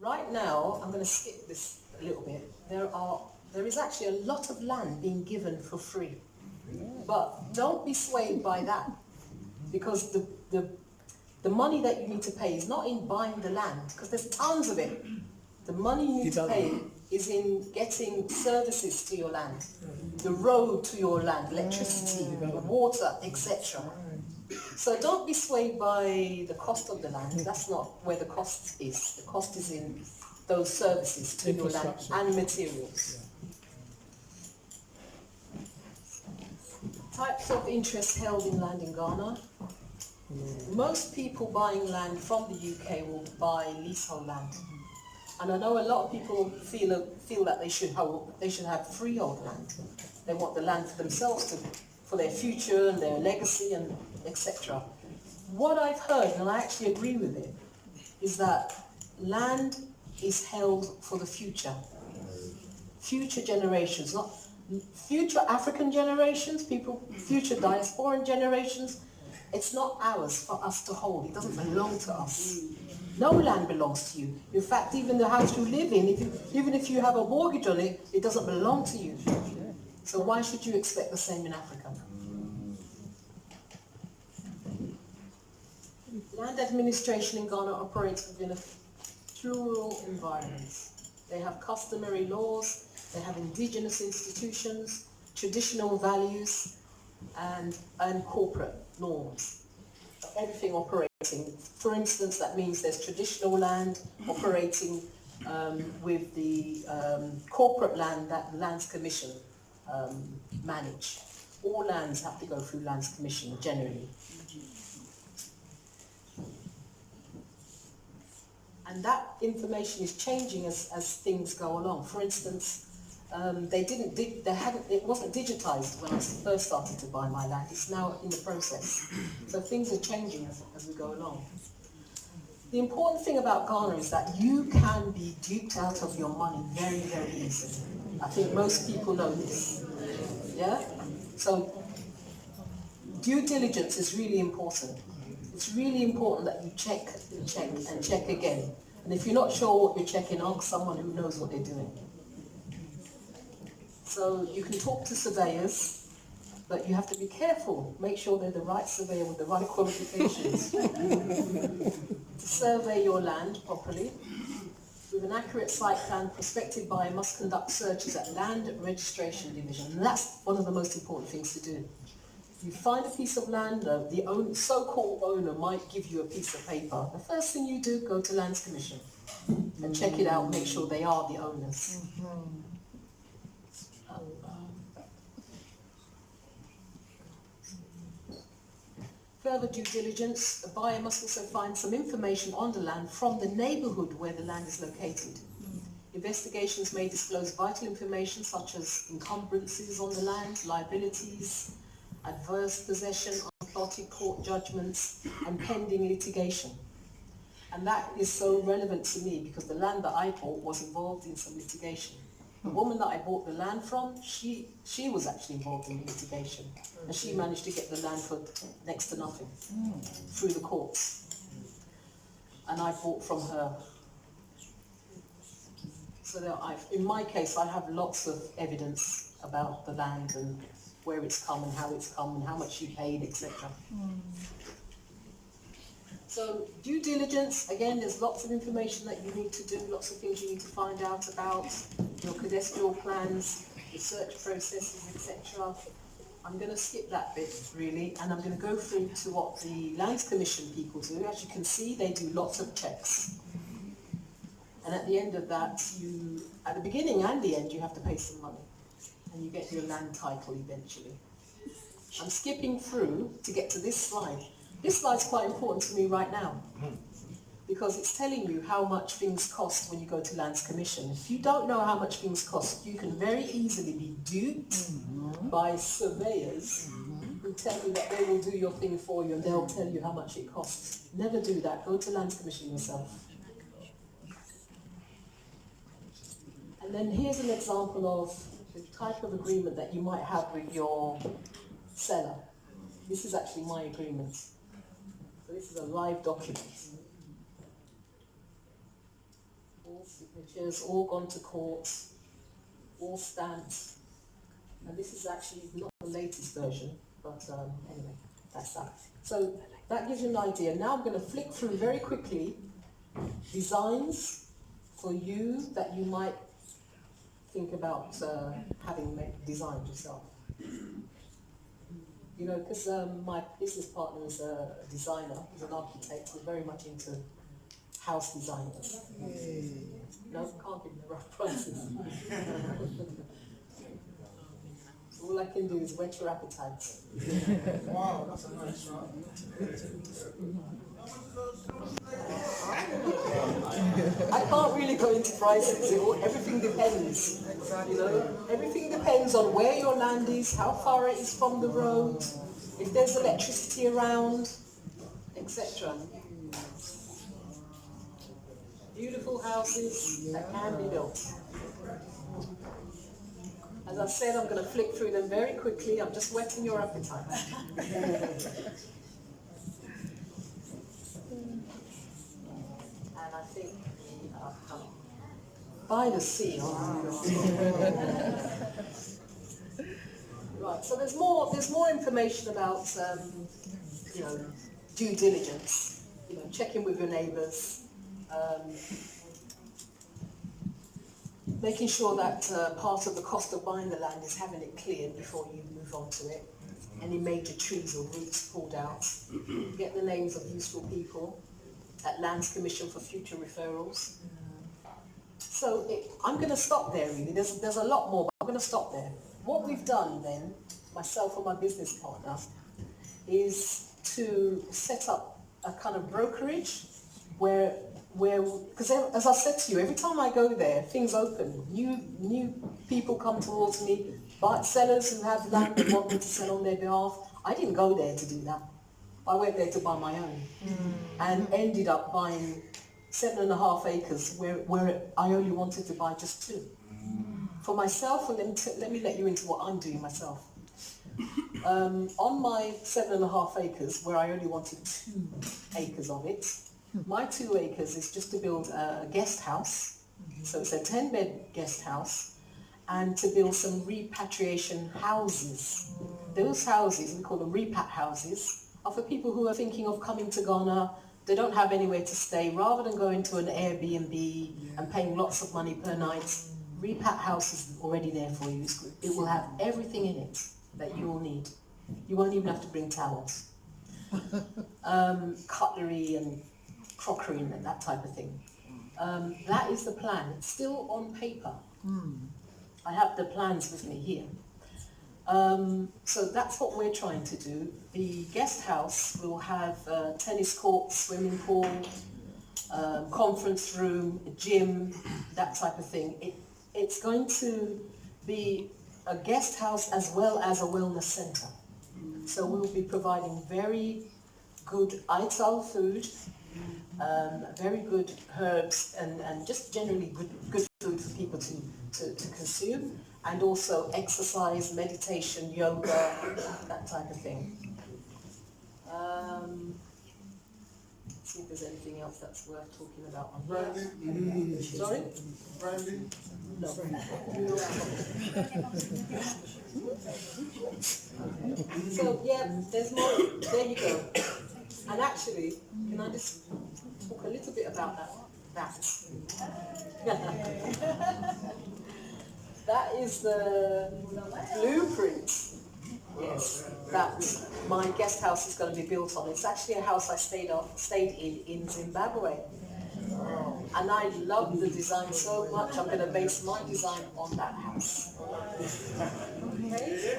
Right now, I'm going to skip this a little bit. There is actually a lot of land being given for free. But don't be swayed by that, because the money that you need to pay is not in buying the land, because there's tons of it. The money you need to pay is in getting services to your land, the road to your land, electricity, water, etc. So don't be swayed by the cost of the land. That's not where the cost is. The cost is in those services to your land and materials. Types of interest held in land in Ghana. Most people buying land from the UK will buy leasehold land. And I know a lot of people feel that they should have freehold land. They want the land for themselves, for their future and their legacy and etc. What I've heard, and I actually agree with it, is that land is held for the future. Future generations, not future African generations, future diasporan generations. It's not ours for us to hold. It doesn't belong to us. No land belongs to you. In fact, even the house you live in, even if you have a mortgage on it, it doesn't belong to you. So why should you expect the same in Africa? Land administration in Ghana operates within a plural environment. They have customary laws, they have indigenous institutions, traditional values, and corporate norms. Everything operating. For instance, that means there's traditional land operating with the corporate land that the Lands Commission manage. All lands have to go through Lands Commission generally. And that information is changing as things go along. For instance, it wasn't digitized when I first started to buy my land. It's now in the process. So things are changing as we go along. The important thing about Ghana is that you can be duped out of your money very, very easily. I think most people know this. Yeah? So due diligence is really important. It's really important that you check and check and check again. And if you're not sure what you're checking, ask someone who knows what they're doing. So you can talk to surveyors, but you have to be careful. Make sure they're the right surveyor with the right qualifications. To survey your land properly, with an accurate site plan, prospective buyer must conduct searches at Land Registration Division. And that's one of the most important things to do. You find a piece of land, the so-called owner might give you a piece of paper. The first thing you do, go to Lands Commission and check it out, make sure they are the owners. Further due diligence, the buyer must also find some information on the land from the neighbourhood where the land is located. Investigations may disclose vital information such as encumbrances on the land, liabilities, adverse possession, unplotted court judgments, and pending litigation. And that is so relevant to me because the land that I bought was involved in some litigation. The woman that I bought the land from, she was actually involved in litigation, and she managed to get the land for next to nothing through the courts. And I bought from her. So in my case, I have lots of evidence about the land and where it's come and how much you paid, etc. So due diligence, again, there's lots of information that you need to do, lots of things you need to find out about, your cadastral plans, the search processes, etc. I'm going to skip that bit, really, and I'm going to go through to what the Lands Commission people do. As you can see, they do lots of checks. And at the end of that, at the beginning and the end, you have to pay some money. And you get your land title eventually. I'm skipping through to get to this slide. This slide's quite important to me right now because it's telling you how much things cost when you go to Lands Commission. If you don't know how much things cost, you can very easily be duped by surveyors who tell you that they will do your thing for you and they'll tell you how much it costs. Never do that. Go to Lands Commission yourself. And then here's an example of the type of agreement that you might have with your seller. This is actually my agreement. So this is a live document. All All signatures, all gone to court, all stamped. And this is actually not the latest version, but anyway, that's that. So that gives you an idea. Now I'm going to flick through very quickly designs for you that you might think about having designed yourself. You know, because my business partner is a designer, he's an architect, we're very much into house design. No, can't give them the right prices. So all I can do is whet your appetite. Wow, that's a nice one. I can't really go into prices. Everything depends. You know, everything depends on where your land is, how far it is from the road, if there's electricity around, etc. Beautiful houses that can be built. As I said, I'm going to flick through them very quickly. I'm just whetting your appetite. And I think we are coming by the sea. Right. So there's more information about you know, due diligence. You know, checking with your neighbours. Making sure that part of the cost of buying the land is having it cleared before you move on to it. Any major trees or roots pulled out. Get the names of useful people at Lands Commission for future referrals. So I'm going to stop there really. There's a lot more, but I'm going to stop there. What we've done then, myself and my business partner, is to set up a kind of brokerage where because as I said to you, every time I go there, things open. New people come towards me, sellers who have land and want me to sell on their behalf. I didn't go there to do that. I went there to buy my own, and ended up buying 7.5 acres where I only wanted to buy just 2. For myself, and let me let you into what I'm doing myself. On my 7.5 acres, where I only wanted 2 acres of it, my 2 acres is just to build a guest house. So it's a 10-bed guest house, and to build some repatriation houses. Those houses, we call them repat houses, are for people who are thinking of coming to Ghana. They don't have anywhere to stay. Rather than going to an Airbnb and paying lots of money per night, repat house is already there for you. It will have everything in it that you will need. You won't even have to bring towels. Cutlery and crockery and that type of thing. That is the plan. It's still on paper. I have the plans with me here. So that's what we're trying to do. The guest house will have tennis court, swimming pool, conference room, a gym, that type of thing. It's going to be a guest house as well as a wellness centre. So we'll be providing very good ITAL food, very good herbs, and just generally good food for people to consume, and also exercise, meditation, yoga, that type of thing. See if there's anything else that's worth talking about on Branding? Sorry? Branding? No. So yeah, there's more. There you go. And actually, can I just talk a little bit about that? That is the blueprint. Yes, that my guest house is going to be built on. It's actually a house I stayed in Zimbabwe. And I love the design so much, I'm going to base my design on that house. Okay?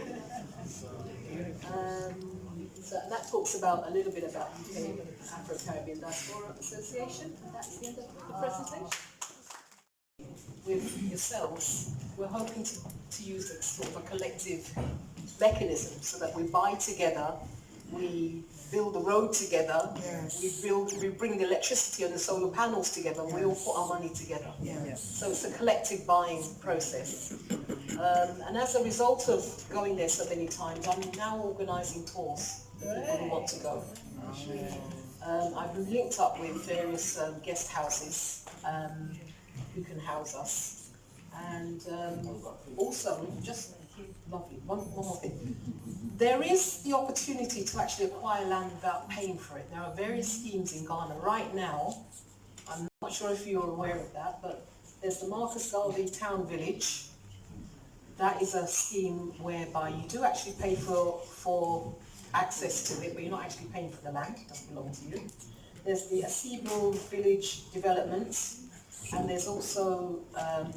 So that talks about a little bit about UK Afro-Caribbean Diaspora Association. That's the end of the presentation. With yourselves, we're hoping to use a sort of a collective mechanism so that we buy together, we build the road together, yes. we bring the electricity and the solar panels together, and we all put our money together. Yes. So it's a collective buying process. And as a result of going there so many times, I'm now organising tours for people who want to go. I've been linked up with various guest houses. who can house us. And also, just lovely, one more thing. There is the opportunity to actually acquire land without paying for it. There are various schemes in Ghana right now. I'm not sure if you're aware of that, but there's the Marcus Garvey Town Village. That is a scheme whereby you do actually pay for access to it, but you're not actually paying for the land, it doesn't belong to you. There's the Acebo Village Development, and there's also a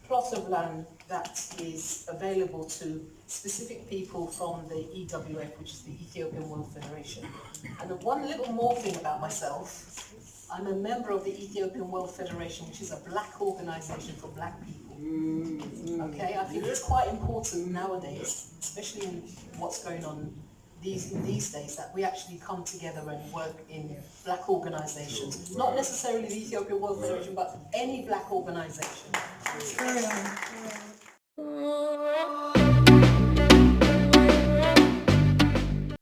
plot of land that is available to specific people from the EWF, which is the Ethiopian World Federation. And one little more thing about myself, I'm a member of the Ethiopian World Federation, which is a black organisation for black people. Okay, I think it's quite important nowadays, especially in what's going on in these days, that we actually come together and work in black organisations. Not necessarily the Ethiopian World Federation, but any black organisation. Carry on.